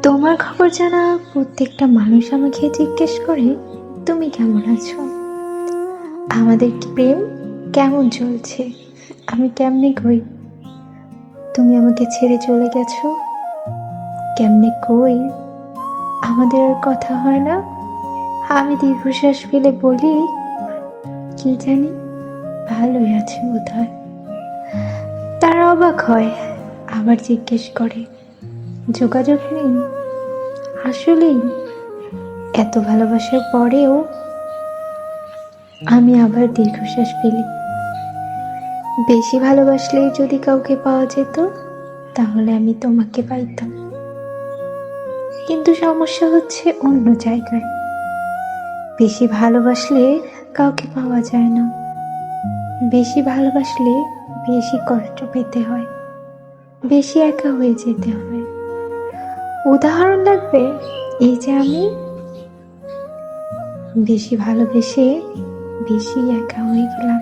তোমার খবর জানা প্রত্যেকটা মানুষ আমাকে জিজ্ঞেস করে তুমি কেমন আছো, আমাদের কি প্রেম কেমন চলছে, আমি কেমনে কই তুমি আমাকে ছেড়ে চলে গেছো, কেমনে কই আমাদের আর কথা হয় না। আমি দীর্ঘশ্বাস ফেলে বলি কি জানি ভালোই আছে বোধহয়। তারা অবাক হয়, আবার জিজ্ঞেস করে যোগাযোগ নেই। আসলেই এত ভালোবাসার পরেও আমি আবার দীর্ঘশ্বাস ফেলি। বেশি ভালোবাসলেই যদি কাউকে পাওয়া যেত তাহলে আমি তোমাকে পাইতাম, কিন্তু সমস্যা হচ্ছে অন্য জায়গায়। বেশি ভালোবাসলে কাউকে পাওয়া যায় না, বেশি ভালোবাসলে বেশি কষ্ট পেতে হয়, বেশি একা হয়ে যেতে হয়। উদাহরণ লাগবে, এই যে আমি বেশি ভালোবেসে বেশি একা হয়ে গেলাম।